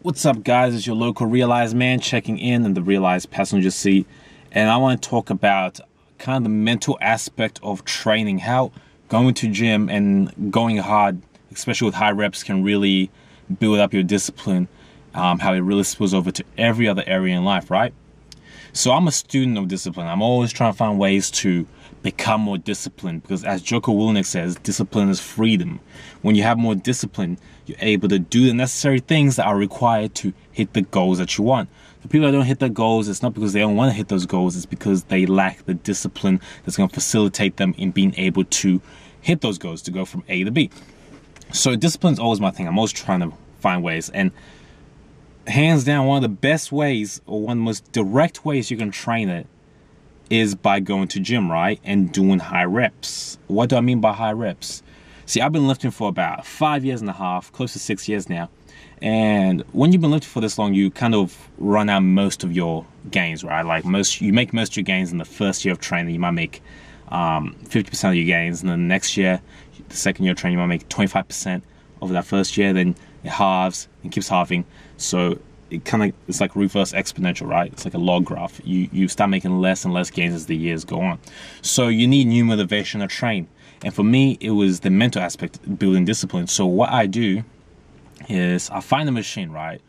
What's up, guys? It's your local realized man checking in the realized passenger seat, and I want to talk about kind of the mental aspect of training, how going to gym and going hard, especially with high reps, can really build up your discipline, how it really spills over to every other area in life, right? So I'm a student of discipline. I'm always trying to find ways to become more disciplined, because as Jocko Willink says, discipline is freedom. When you have more discipline, you're able to do the necessary things that are required to hit the goals that you want. The people that don't hit their goals, it's not because they don't want to hit those goals, it's because they lack the discipline that's going to facilitate them in being able to hit those goals, to go from A to B. So discipline is always my thing. I'm always trying to find ways, and hands down, one of the best ways, or one of the most direct ways you can train it, is by going to gym, right? And doing high reps. What do I mean by high reps? See, I've been lifting for about 5.5 years, close to 6 years now. And when you've been lifting for this long, you kind of run out most of your gains, right? Like you make most of your gains in the first year of training. You might make 50% of your gains. And then the next year, the second year of training, you might make 25% over that first year. Then it halves and keeps halving. So it's like reverse exponential, right? It's like a log graph. You start making less and less gains as the years go on. So you need new motivation to train. And for me, it was the mental aspect, building discipline. So what I do is I find a machine, right?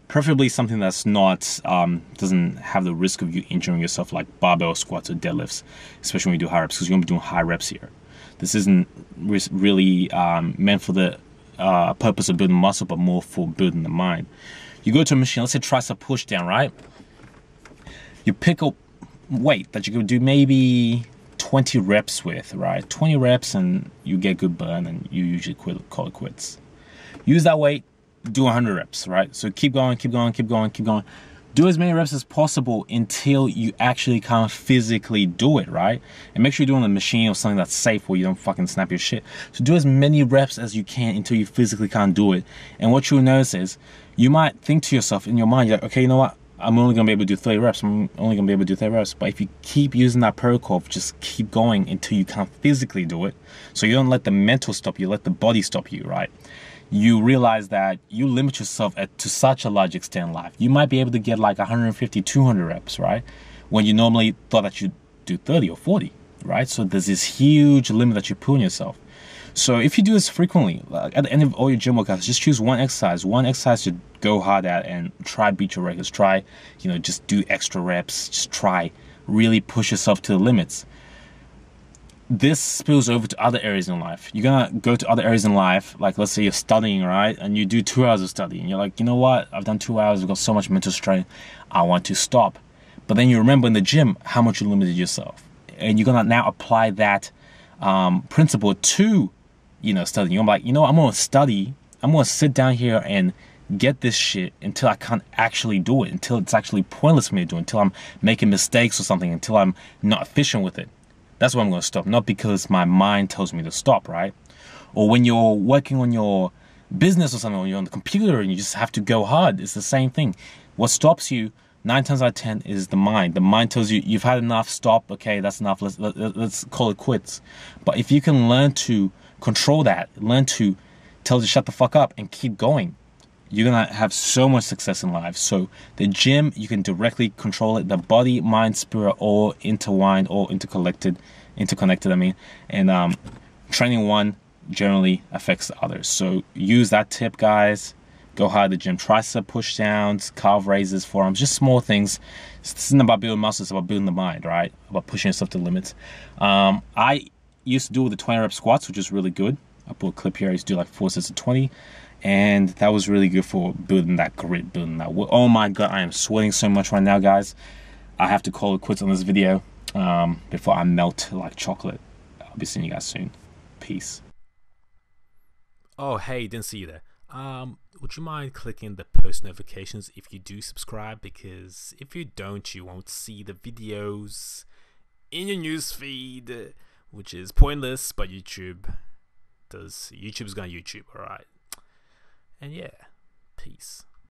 Preferably something that's not, doesn't have the risk of you injuring yourself, like barbell squats or deadlifts, especially when you do high reps, because you're going to be doing high reps here. This isn't really meant for the purpose of building muscle, but more for building the mind. You go to a machine, let's say tricep push down, right? You pick a weight that you could do maybe 20 reps with, right? 20 reps and you get good burn, and you usually call it quits. Use that weight, do 100 reps, right? So keep going. Do as many reps as possible until you actually kind of physically do it, right? And make sure you're doing a machine or something that's safe where you don't fucking snap your shit. So do as many reps as you can until you physically can't do it. And what you'll notice is, you might think to yourself in your mind, you're like, okay, you know what? I'm only going to be able to do 30 reps. I'm only going to be able to do 30 reps. But if you keep using that protocol, just keep going until you can't physically do it. So you don't let the mental stop you, let the body stop you, right? You realize that you limit yourself to such a large extent in life. You might be able to get like 150, 200 reps, right? When you normally thought that you'd do 30 or 40, right? So there's this huge limit that you put on yourself. So if you do this frequently, like at the end of all your gym workouts, just choose one exercise to go hard at and try beat your records. Try, just do extra reps. Just try, really push yourself to the limits. This spills over to other areas in life. You're gonna go to other areas in life, like let's say you're studying, right? And you do 2 hours of studying. You're like, you know what? I've done 2 hours. I've got so much mental strain. I want to stop. But then you remember in the gym how much you limited yourself, and you're gonna now apply that principle to studying. I'm like, I'm gonna study. I'm gonna sit down here and get this shit until I can't actually do it, until it's actually pointless for me to do it, until I'm making mistakes or something, until I'm not efficient with it. That's when I'm gonna stop, not because my mind tells me to stop, right? Or when you're working on your business or something, or you're on the computer and you just have to go hard, it's the same thing. What stops you 9 times out of 10 is the mind. The mind tells you, you've had enough, stop, okay, that's enough, let's call it quits. But if you can learn to control that, learn to tell it to shut the fuck up and keep going, you're gonna have so much success in life. So the gym, you can directly control it. The body, mind, spirit, all intertwined, all interconnected, and training one generally affects the others. So use that tip, guys. Go hard at the gym. Tricep push downs, calf raises, forearms, just small things. This isn't about building muscles, it's about building the mind, right? About pushing yourself to the limits. I used to do the 20 rep squats, which is really good. I put a clip here. I used to do like 4 sets of 20, and that was really good for building that grit, building that. Oh my god, I am sweating so much right now, guys. I have to call it quits on this video before I melt like chocolate. I'll be seeing you guys soon. Peace. Oh, hey, didn't see you there. Would you mind clicking the post notifications if you do subscribe? Because if you don't, you won't see the videos in your newsfeed, which is pointless, but YouTube's gonna YouTube, alright? And yeah, peace.